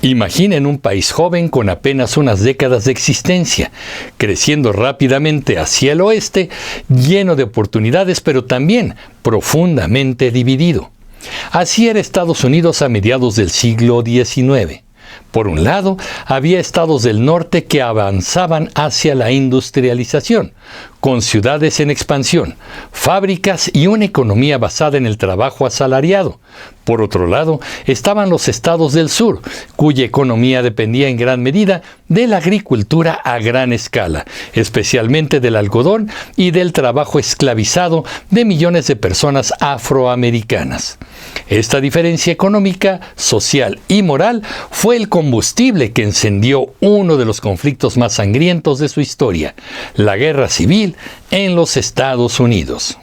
Imaginen un país joven con apenas unas décadas de existencia, creciendo rápidamente hacia el oeste, lleno de oportunidades, pero también profundamente dividido. Así era Estados Unidos a mediados del siglo XIX. Por un lado, había estados del norte que avanzaban hacia la industrialización, con ciudades en expansión, fábricas y una economía basada en el trabajo asalariado. Por otro lado, estaban los estados del sur, cuya economía dependía en gran medida de la agricultura a gran escala, especialmente del algodón y del trabajo esclavizado de millones de personas afroamericanas. Esta diferencia económica, social y moral fue el combustible que encendió uno de los conflictos más sangrientos de su historia, la Guerra Civil en los Estados Unidos.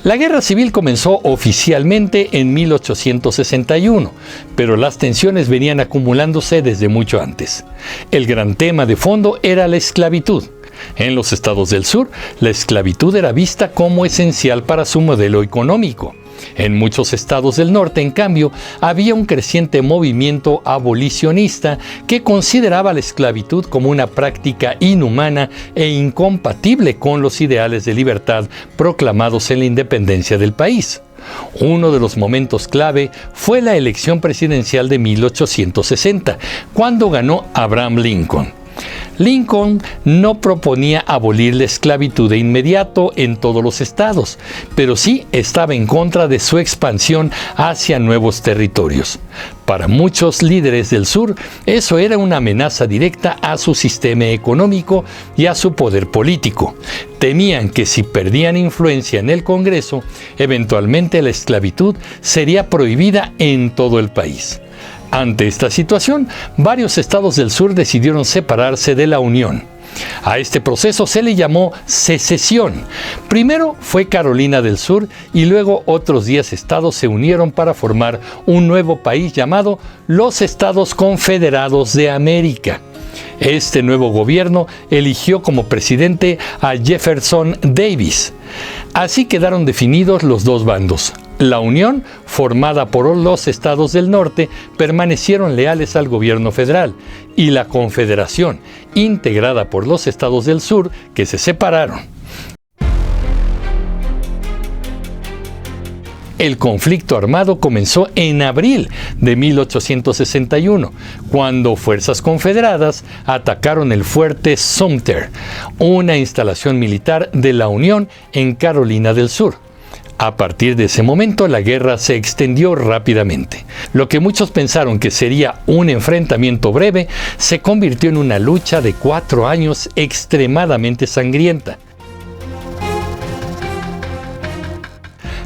La Guerra Civil comenzó oficialmente en 1861, pero las tensiones venían acumulándose desde mucho antes. El gran tema de fondo era la esclavitud. En los estados del sur, la esclavitud era vista como esencial para su modelo económico. En muchos estados del norte, en cambio, había un creciente movimiento abolicionista que consideraba la esclavitud como una práctica inhumana e incompatible con los ideales de libertad proclamados en la independencia del país. Uno de los momentos clave fue la elección presidencial de 1860, cuando ganó Abraham Lincoln. Lincoln no proponía abolir la esclavitud de inmediato en todos los estados, pero sí estaba en contra de su expansión hacia nuevos territorios. Para muchos líderes del sur, eso era una amenaza directa a su sistema económico y a su poder político. Temían que si perdían influencia en el Congreso, eventualmente la esclavitud sería prohibida en todo el país. Ante esta situación, varios estados del sur decidieron separarse de la Unión. A este proceso se le llamó secesión. Primero fue Carolina del Sur y luego otros 10 estados se unieron para formar un nuevo país llamado los Estados Confederados de América. Este nuevo gobierno eligió como presidente a Jefferson Davis. Así quedaron definidos los dos bandos. La Unión, formada por los estados del norte, permanecieron leales al gobierno federal, y la Confederación, integrada por los estados del sur, que se separaron. El conflicto armado comenzó en abril de 1861, cuando fuerzas confederadas atacaron el fuerte Sumter, una instalación militar de la Unión en Carolina del Sur. A partir de ese momento, la guerra se extendió rápidamente. Lo que muchos pensaron que sería un enfrentamiento breve, se convirtió en una lucha de 4 años extremadamente sangrienta.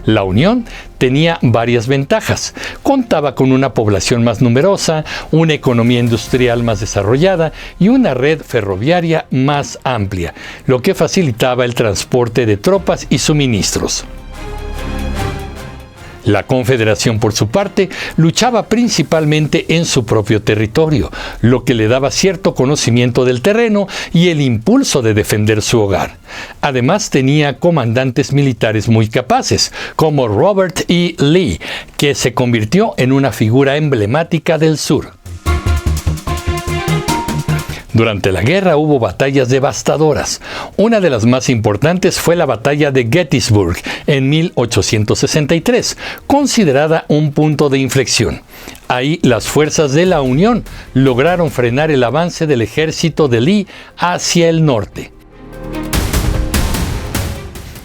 La Unión tenía varias ventajas. Contaba con una población más numerosa, una economía industrial más desarrollada y una red ferroviaria más amplia, lo que facilitaba el transporte de tropas y suministros. La Confederación, por su parte, luchaba principalmente en su propio territorio, lo que le daba cierto conocimiento del terreno y el impulso de defender su hogar. Además, tenía comandantes militares muy capaces, como Robert E. Lee, que se convirtió en una figura emblemática del sur. Durante la guerra hubo batallas devastadoras. Una de las más importantes fue la batalla de Gettysburg en 1863, considerada un punto de inflexión. Ahí las fuerzas de la Unión lograron frenar el avance del ejército de Lee hacia el norte.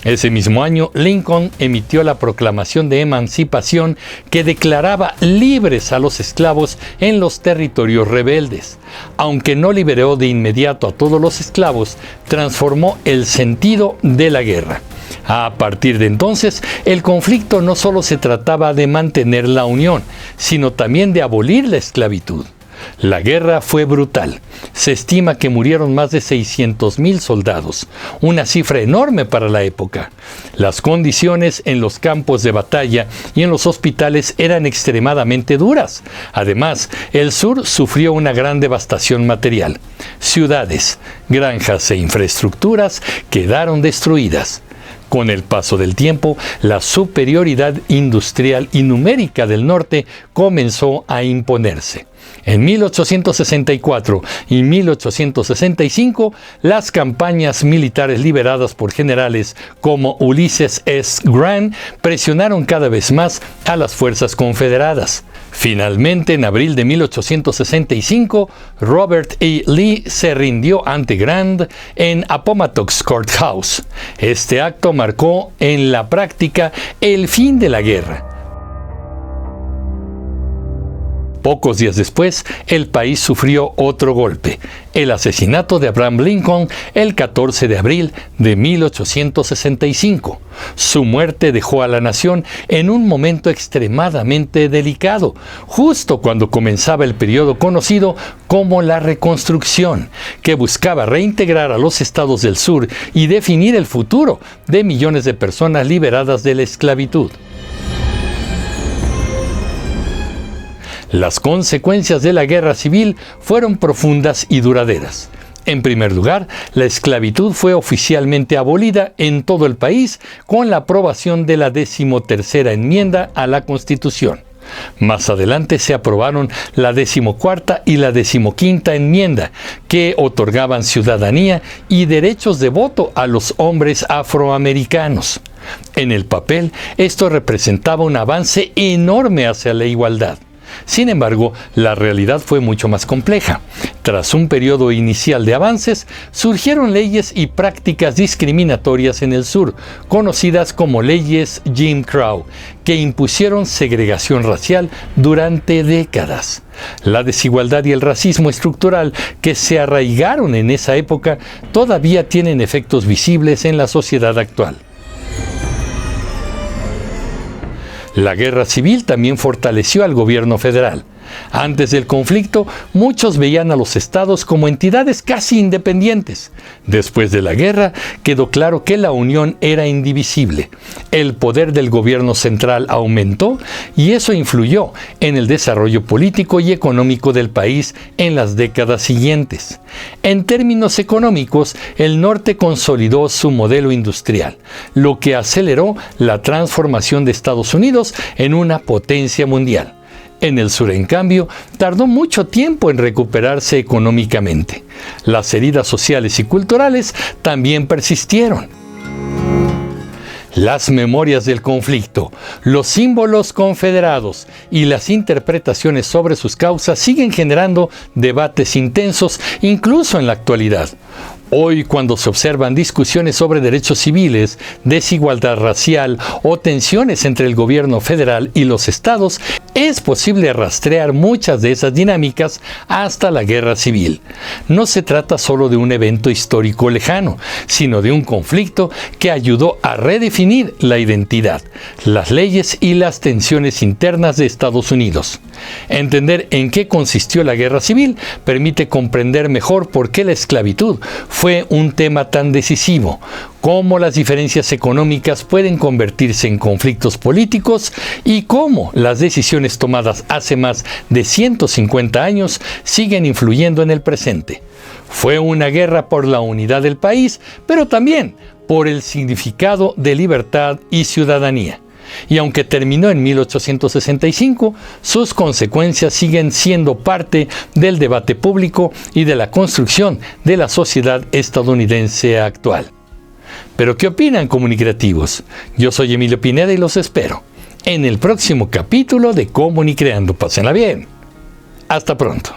Ese mismo año, Lincoln emitió la Proclamación de Emancipación que declaraba libres a los esclavos en los territorios rebeldes. Aunque no liberó de inmediato a todos los esclavos, transformó el sentido de la guerra. A partir de entonces, el conflicto no solo se trataba de mantener la unión, sino también de abolir la esclavitud. La guerra fue brutal. Se estima que murieron más de 600,000 soldados, una cifra enorme para la época. Las condiciones en los campos de batalla y en los hospitales eran extremadamente duras. Además, el sur sufrió una gran devastación material. Ciudades, granjas e infraestructuras quedaron destruidas. Con el paso del tiempo, la superioridad industrial y numérica del norte comenzó a imponerse. En 1864 y 1865, las campañas militares lideradas por generales como Ulysses S. Grant presionaron cada vez más a las fuerzas confederadas. Finalmente, en abril de 1865, Robert E. Lee se rindió ante Grant en Appomattox Courthouse. Este acto marcó en la práctica el fin de la guerra. Pocos días después, el país sufrió otro golpe, el asesinato de Abraham Lincoln el 14 de abril de 1865. Su muerte dejó a la nación en un momento extremadamente delicado, justo cuando comenzaba el periodo conocido como la Reconstrucción, que buscaba reintegrar a los estados del sur y definir el futuro de millones de personas liberadas de la esclavitud. Las consecuencias de la guerra civil fueron profundas y duraderas. En primer lugar, la esclavitud fue oficialmente abolida en todo el país con la aprobación de la 13ª enmienda a la Constitución. Más adelante se aprobaron la 14ª y la 15ª enmienda, que otorgaban ciudadanía y derechos de voto a los hombres afroamericanos. En el papel, esto representaba un avance enorme hacia la igualdad. Sin embargo, la realidad fue mucho más compleja. Tras un periodo inicial de avances, surgieron leyes y prácticas discriminatorias en el sur, conocidas como leyes Jim Crow, que impusieron segregación racial durante décadas. La desigualdad y el racismo estructural que se arraigaron en esa época todavía tienen efectos visibles en la sociedad actual. La guerra civil también fortaleció al gobierno federal. Antes del conflicto, muchos veían a los estados como entidades casi independientes. Después de la guerra, quedó claro que la unión era indivisible. El poder del gobierno central aumentó y eso influyó en el desarrollo político y económico del país en las décadas siguientes. En términos económicos, el norte consolidó su modelo industrial, lo que aceleró la transformación de Estados Unidos en una potencia mundial. En el sur, en cambio, tardó mucho tiempo en recuperarse económicamente. Las heridas sociales y culturales también persistieron. Las memorias del conflicto, los símbolos confederados y las interpretaciones sobre sus causas siguen generando debates intensos incluso en la actualidad. Hoy, cuando se observan discusiones sobre derechos civiles, desigualdad racial o tensiones entre el gobierno federal y los estados, es posible rastrear muchas de esas dinámicas hasta la guerra civil. No se trata solo de un evento histórico lejano, sino de un conflicto que ayudó a redefinir la identidad, las leyes y las tensiones internas de Estados Unidos. Entender en qué consistió la guerra civil permite comprender mejor por qué la esclavitud fue un tema tan decisivo, cómo las diferencias económicas pueden convertirse en conflictos políticos y cómo las decisiones tomadas hace más de 150 años siguen influyendo en el presente. Fue una guerra por la unidad del país, pero también por el significado de libertad y ciudadanía. Y aunque terminó en 1865, sus consecuencias siguen siendo parte del debate público y de la construcción de la sociedad estadounidense actual. ¿Pero qué opinan, comunicativos? Yo soy Emilio Pineda y los espero en el próximo capítulo de Comunicreando. Pásenla bien. Hasta pronto.